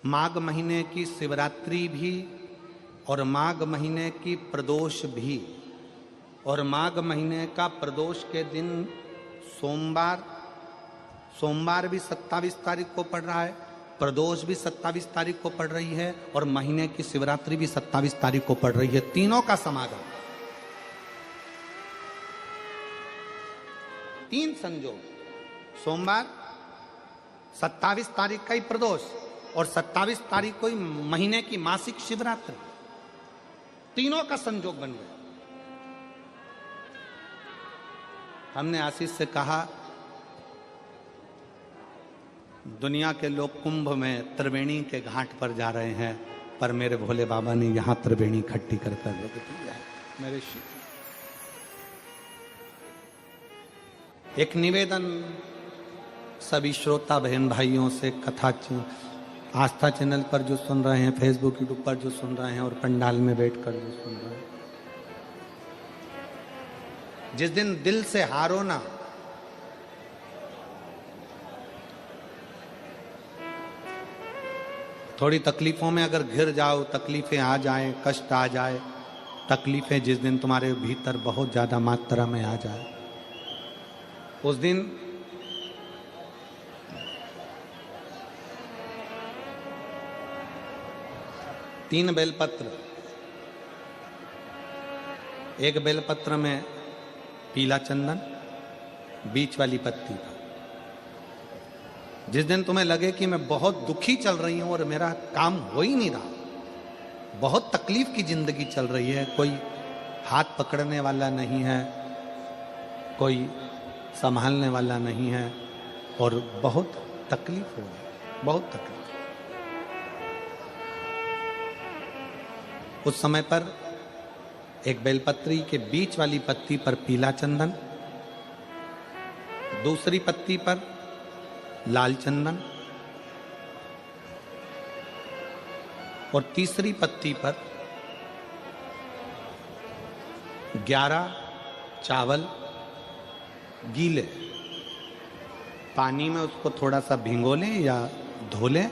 माघ महीने की शिवरात्रि भी और माघ महीने की प्रदोष भी, और माघ महीने का प्रदोष के दिन सोमवार भी 27 तारीख को पड़ रहा है, प्रदोष भी 27 तारीख को पड़ रही है, और महीने की शिवरात्रि भी 27 तारीख को पड़ रही है। तीनों का समागम, तीन संयोग, सोमवार 27 तारीख का ही प्रदोष और 27 तारीख को ही महीने की मासिक शिवरात्रि, तीनों का संयोग बन गया। हमने आशीष से कहा दुनिया के लोग कुंभ में त्रिवेणी के घाट पर जा रहे हैं, पर मेरे भोले बाबा ने यहां त्रिवेणी इकट्ठी कर रख दी है। मेरे एक निवेदन सभी श्रोता बहन भाइयों से, कथा आस्था चैनल पर जो सुन रहे हैं, फेसबुक यूट्यूब पर जो सुन रहे हैं और पंडाल में बैठकर जो सुन रहे हैं, जिस दिन दिल से हारो ना, थोड़ी तकलीफों में अगर घिर जाओ, तकलीफें आ जाए, कष्ट आ जाए, तकलीफें जिस दिन तुम्हारे भीतर बहुत ज्यादा मात्रा में आ जाए, उस दिन तीन बेलपत्र, एक बेलपत्र में पीला चंदन, बीच वाली पत्ती पर, जिस दिन तुम्हें लगे कि मैं बहुत दुखी चल रही हूं और मेरा काम हो ही नहीं रहा, बहुत तकलीफ की जिंदगी चल रही है, कोई हाथ पकड़ने वाला नहीं है, कोई संभालने वाला नहीं है और बहुत तकलीफ हो रही, बहुत तकलीफ। उस समय पर एक बेलपत्री के बीच वाली पत्ती पर पीला चंदन, दूसरी पत्ती पर लाल चंदन और तीसरी पत्ती पर 11 चावल गीले, पानी में उसको थोड़ा सा भिगो लें या धो लें,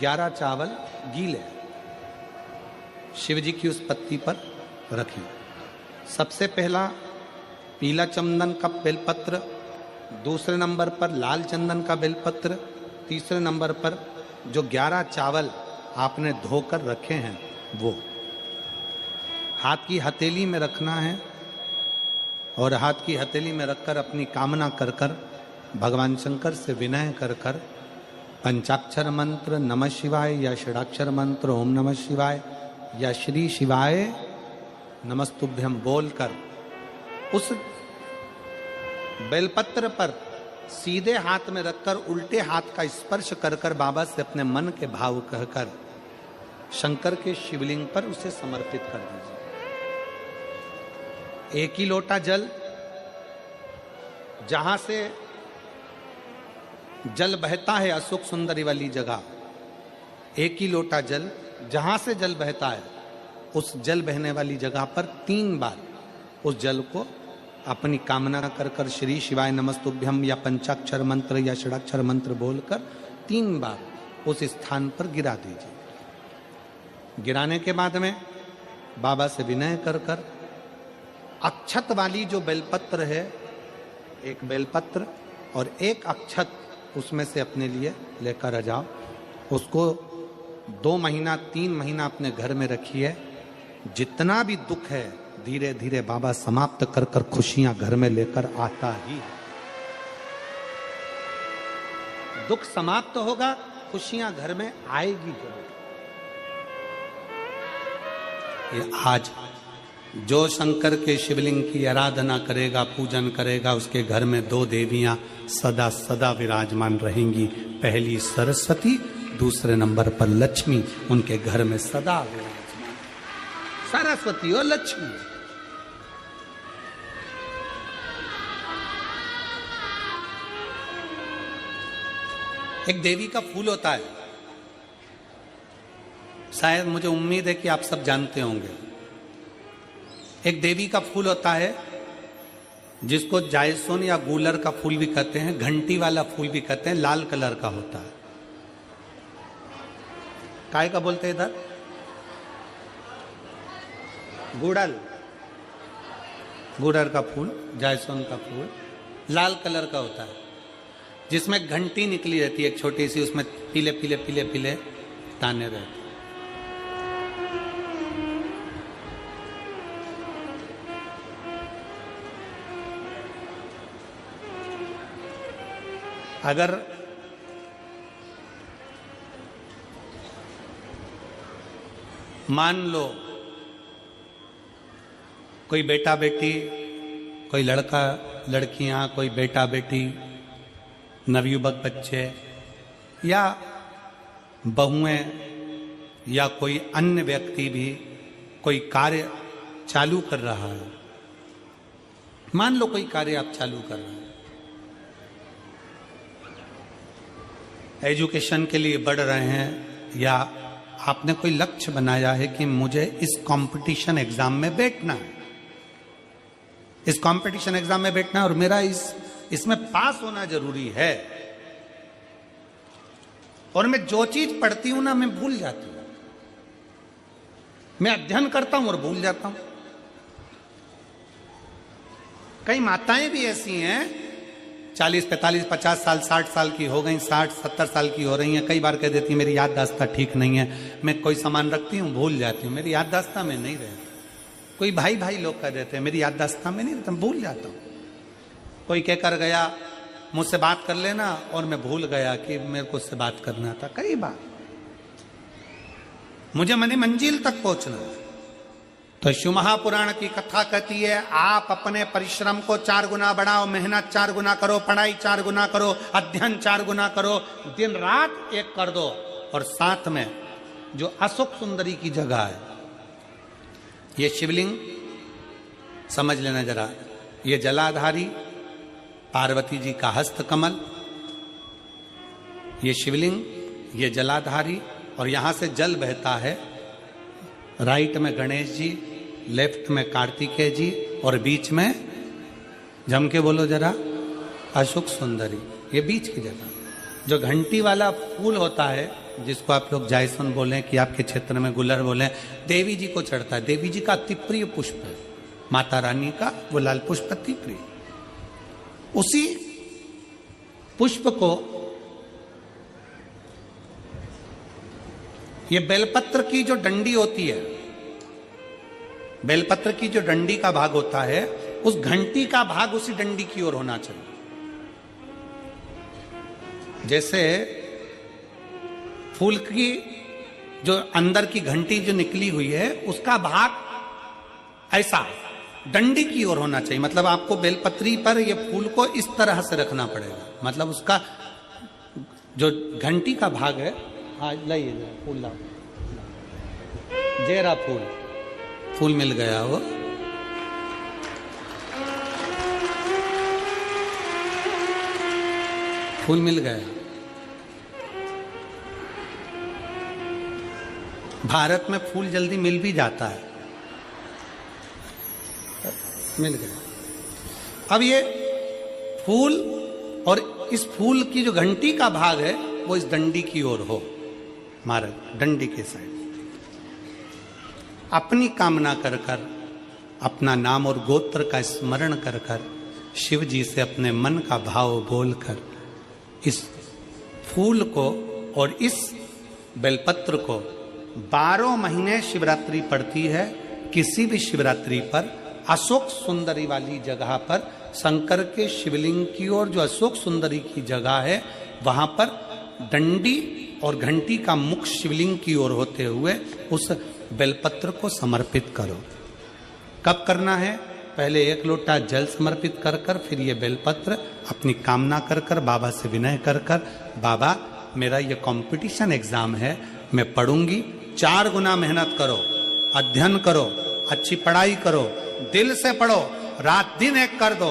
11 चावल गीले शिव जी की उस पत्ती पर रखिए। सबसे पहला पीला चंदन का बेलपत्र, दूसरे नंबर पर लाल चंदन का बेलपत्र, तीसरे नंबर पर जो 11 चावल आपने धोकर रखे हैं वो हाथ की हथेली में रखना है, और हाथ की हथेली में रखकर अपनी कामना कर कर भगवान शंकर से विनय कर कर पंचाक्षर मंत्र नमः शिवाय या षडाक्षर मंत्र ओम नमः शिवाय या श्री शिवाय नमस्तुभ्यम बोलकर उस बेलपत्र पर सीधे हाथ में रखकर उल्टे हाथ का स्पर्श कर कर बाबा से अपने मन के भाव कहकर शंकर के शिवलिंग पर उसे समर्पित कर दीजिए। एक ही लोटा जल, जहां से जल बहता है अशोक सुंदरी वाली जगह, एक ही लोटा जल, जहां से जल बहता है उस जल बहने वाली जगह पर 3 बार उस जल को अपनी कामना कर कर श्री शिवाय नमस्तुभ्यम या पंचाक्षर मंत्र या षडाक्षर मंत्र बोलकर 3 बार उस स्थान पर गिरा दीजिए। गिराने के बाद में बाबा से विनय कर कर अक्षत वाली जो बेलपत्र है, एक बेलपत्र और एक अक्षत उसमें से अपने लिए लेकर आ जाओ। उसको 2 महीना 3 महीना अपने घर में रखिए। जितना भी दुख है धीरे धीरे बाबा समाप्त कर कर खुशियां घर में लेकर आता ही है। दुख समाप्त होगा, खुशियां घर में आएगी जरूर। ये आज जो शंकर के शिवलिंग की आराधना करेगा, पूजन करेगा, उसके घर में 2 देवियां सदा सदा विराजमान रहेंगी। पहली सरस्वती, दूसरे नंबर पर लक्ष्मी उनके घर में सदा विराजमान। सरस्वती और लक्ष्मी। एक देवी का फूल होता है, शायद मुझे उम्मीद है कि आप सब जानते होंगे। एक देवी का फूल होता है जिसको जायसोन या गूलर का फूल भी कहते हैं, घंटी वाला फूल भी कहते हैं, लाल कलर का होता है। काय का बोलते हैं इधर? गुड़ल, गुड़र का फूल, जायसवान का फूल लाल कलर का होता है, जिसमें घंटी निकली रहती है एक छोटी सी, उसमें पीले पीले पीले पीले ताने रहते हैं। अगर मान लो कोई बेटा बेटी, कोई लड़का लड़कियां, कोई बेटा बेटी, नवयुवक बच्चे या बहुएं या कोई अन्य व्यक्ति भी कोई कार्य चालू कर रहा है, मान लो कोई कार्य आप चालू कर रहे हैं, एजुकेशन के लिए बढ़ रहे हैं, या आपने कोई लक्ष्य बनाया है कि मुझे इस कंपटीशन एग्जाम में बैठना है, इस कंपटीशन एग्जाम में बैठना है और मेरा इसमें पास होना जरूरी है, और मैं जो चीज पढ़ती हूं ना मैं भूल जाती हूं, मैं अध्ययन करता हूं और भूल जाता हूं। कई माताएं भी ऐसी हैं 40, 45, 50 साल, 60 साल की हो गई, 60, 70 साल की हो रही हैं, कई बार कह देती मेरी याददाश्त ठीक नहीं है, मैं कोई सामान रखती हूं भूल जाती हूं, मेरी याददाश्त में नहीं रहती। कोई भाई भाई लोग कह देते हैं मेरी याददाश्त में नहीं रहता, भूल जाता हूं। कोई कहकर गया मुझसे बात कर लेना और मैं भूल गया कि मेरे को उससे बात करना था। कई बार मुझे मनी मंजिल तक पहुंचना है। तो शिव महापुराण की कथा कहती है आप अपने परिश्रम को 4 गुना बढ़ाओ, मेहनत 4 गुना करो, पढ़ाई 4 गुना करो, अध्ययन 4 गुना करो, दिन रात एक कर दो। और साथ में जो अशोक सुंदरी की जगह है, ये शिवलिंग समझ लेना जरा, ये जलाधारी पार्वती जी का हस्त कमल, ये शिवलिंग, ये जलाधारी, और यहां से जल बहता है। राइट में गणेश जी, लेफ्ट में कार्तिकेय जी, और बीच में जम के बोलो जरा अशोक सुंदरी, ये बीच की जगह। जो घंटी वाला फूल होता है जिसको आप लोग जायसवान बोले कि आपके क्षेत्र में गुलर बोले, देवी जी को चढ़ता है, देवी जी का अति प्रिय पुष्प है, माता रानी का वो लाल पुष्प अति प्रिय। उसी पुष्प को ये बेलपत्र की जो डंडी होती है, बेलपत्र की जो डंडी का भाग होता है, उस घंटी का भाग उसी डंडी की ओर होना चाहिए। जैसे फूल की जो अंदर की घंटी जो निकली हुई है उसका भाग ऐसा डंडी की ओर होना चाहिए। मतलब आपको बेलपत्री पर ये फूल को इस तरह से रखना पड़ेगा, मतलब उसका जो घंटी का भाग है, हाँ लाइए फूल लाओ, जेरा फूल मिल गया वो, फूल मिल गया। भारत में फूल जल्दी मिल भी जाता है, मिल गया। अब ये फूल और इस फूल की जो घंटी का भाग है वो इस डंडी की ओर हो, हमारे डंडी के साइड। अपनी कामना कर कर, अपना नाम और गोत्र का स्मरण कर कर, शिव जी से अपने मन का भाव बोलकर इस फूल को और इस बेलपत्र को 12 महीने शिवरात्रि पड़ती है। किसी भी शिवरात्रि पर अशोक सुंदरी वाली जगह पर, शंकर के शिवलिंग की ओर जो अशोक सुंदरी की जगह है, वहां पर डंडी और घंटी का मुख शिवलिंग की ओर होते हुए उस बेलपत्र को समर्पित करो। कब करना है? पहले 1 लोटा जल समर्पित कर कर, फिर ये बेलपत्र अपनी कामना कर कर, बाबा से विनय कर कर, बाबा मेरा ये कंपटीशन एग्जाम है, मैं पढ़ूंगी, 4 गुना मेहनत करो, अध्ययन करो, अच्छी पढ़ाई करो, दिल से पढ़ो, रात दिन एक कर दो,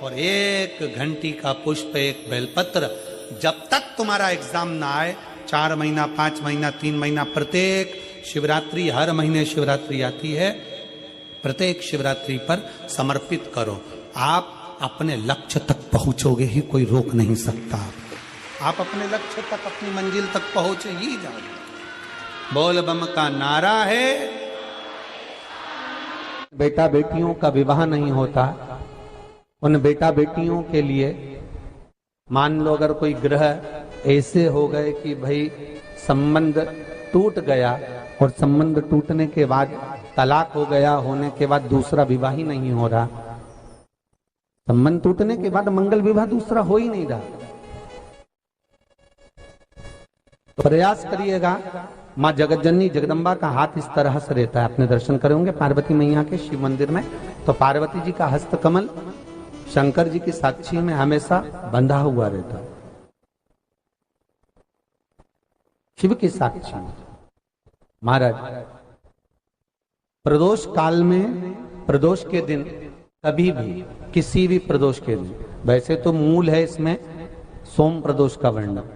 और 1 घंटी का पुष्प, 1 बेलपत्र, जब तक तुम्हारा एग्जाम ना आए, 4 महीना, 5 महीना, 3 महीना, प्रत्येक शिवरात्रि, हर महीने शिवरात्रि आती है, प्रत्येक शिवरात्रि पर समर्पित करो। आप अपने लक्ष्य तक पहुंचोगे ही, कोई रोक नहीं सकता। आप अपने लक्ष्य तक, अपनी मंजिल तक पहुंचे ही जाओगे। बोल बम का नारा है। बेटा बेटियों का विवाह नहीं होता, उन बेटा बेटियों के लिए मान लो अगर कोई ग्रह ऐसे हो गए कि भाई संबंध टूट गया और संबंध टूटने के बाद तलाक हो गया, होने के बाद दूसरा विवाह ही नहीं हो रहा, संबंध टूटने के बाद मंगल विवाह दूसरा हो ही नहीं रहा, तो प्रयास करिएगा। माँ जगतजननी जगदम्बा का हाथ इस तरह से रहता है, अपने दर्शन करेंगे पार्वती मैया के शिव मंदिर में, तो पार्वती जी का हस्त कमल शंकर जी की साक्षी में हमेशा बंधा हुआ रहता है, शिव की साक्षी में। महाराज प्रदोष काल में, प्रदोष के दिन कभी भी, किसी भी प्रदोष के दिन, वैसे तो मूल है इसमें सोम प्रदोष का वर्णन,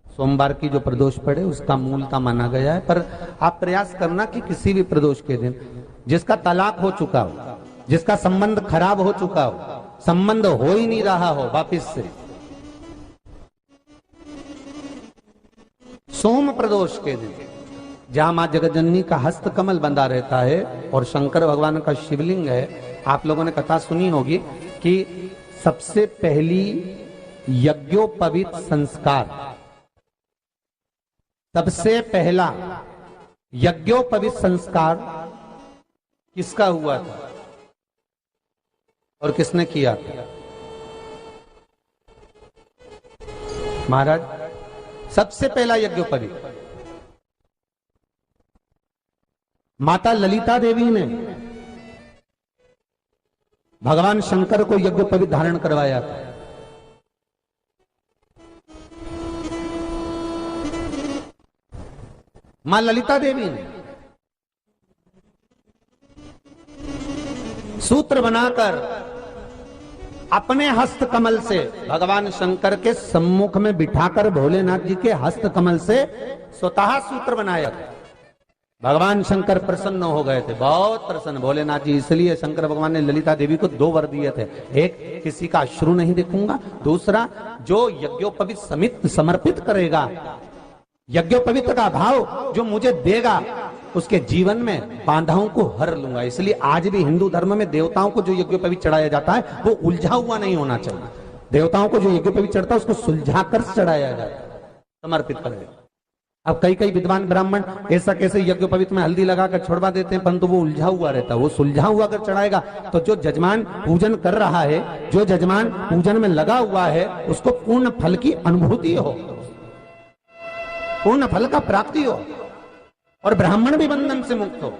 सोमवार की जो प्रदोष पड़े उसका मूलता माना गया है, पर आप प्रयास करना कि किसी भी प्रदोष के दिन जिसका तलाक हो चुका हो, जिसका संबंध खराब हो चुका हो, संबंध हो ही नहीं रहा हो वापिस से, सोम प्रदोष के दिन जहां मां जगतजननी का हस्त कमल बंधा रहता है और शंकर भगवान का शिवलिंग है। आप लोगों ने कथा सुनी होगी कि सबसे पहली यज्ञोपवीत संस्कार, सबसे पहला यज्ञोपवीत संस्कार किसका हुआ था और किसने किया था? महाराज सबसे पहला यज्ञोपवीत माता ललिता देवी ने भगवान शंकर को यज्ञोपवीत धारण करवाया था। मां ललिता देवी ने सूत्र बनाकर अपने हस्त कमल से भगवान शंकर के सम्मुख में बिठाकर भोलेनाथ जी के हस्त कमल से स्वतः सूत्र बनाया था। भगवान शंकर प्रसन्न हो गए थे, बहुत प्रसन्न भोलेनाथ जी, इसलिए शंकर भगवान ने ललिता देवी को 2 वर दिए थे, एक किसी का अश्रु नहीं देखूंगा, दूसरा जो यज्ञोपवीत समित समर्पित करेगा, यज्ञोपवीत का भाव जो मुझे देगा उसके जीवन में बाधाओं को हर लूंगा। इसलिए आज भी हिंदू धर्म में देवताओं को जो यज्ञोपवीत चढ़ाया जाता है वो उलझा हुआ नहीं होना चाहिए। देवताओं को जो यज्ञोपवीत चढ़ता है उसको सुलझा कर चढ़ाया जाता है, समर्पित करेगा। अब कई विद्वान ब्राह्मण ऐसा कैसे यज्ञोपवीत में हल्दी लगाकर छोड़वा देते हैं, परंतु वो उलझा हुआ रहता है, वो सुलझा हुआ अगर चढ़ाएगा तो जो जजमान पूजन कर रहा है, जो जजमान पूजन में लगा हुआ है, उसको पूर्ण फल की अनुभूति हो, पूर्ण फल का प्राप्ति हो और ब्राह्मण भी बंधन से मुक्त हो।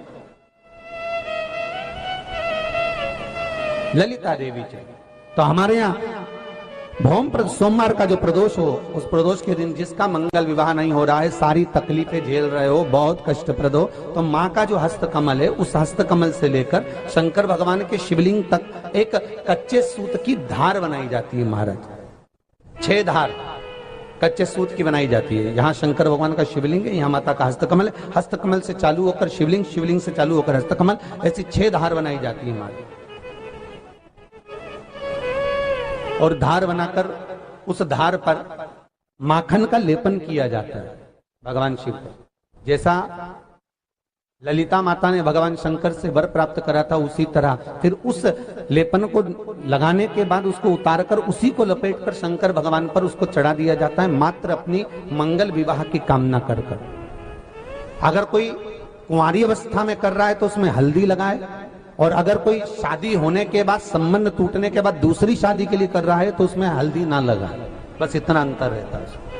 ललिता देवी जी तो हमारे यहाँ भौम सोमवार का जो प्रदोष हो, उस प्रदोष के दिन जिसका मंगल विवाह नहीं हो रहा है, सारी तकलीफें झेल रहे हो, बहुत कष्टप्रद हो, तो माँ का जो हस्त कमल है, उस हस्त कमल से लेकर शंकर भगवान के शिवलिंग तक एक कच्चे सूत की धार बनाई जाती है। महाराज 6 धार कच्चे सूत की बनाई जाती है। यहाँ शंकर भगवान का शिवलिंग है, यहाँ माता का हस्तकमल है, हस्तकमल से चालू होकर शिवलिंग, शिवलिंग से चालू होकर हस्तकमल, ऐसी 6 धार बनाई जाती है माता। और धार बनाकर उस धार पर माखन का लेपन किया जाता है भगवान शिव को। जैसा ललिता माता ने भगवान शंकर से वर प्राप्त करा था, उसी तरह फिर उस लेपन को लगाने के बाद उसको उतारकर उसी को लपेटकर शंकर भगवान पर उसको चढ़ा दिया जाता है, मात्र अपनी मंगल विवाह की कामना कर कर। अगर कोई कुंवारी अवस्था में कर रहा है तो उसमें हल्दी लगाए, और अगर कोई शादी होने के बाद, संबंध टूटने के बाद दूसरी शादी के लिए कर रहा है तो उसमें हल्दी ना लगाए, बस इतना अंतर रहता है।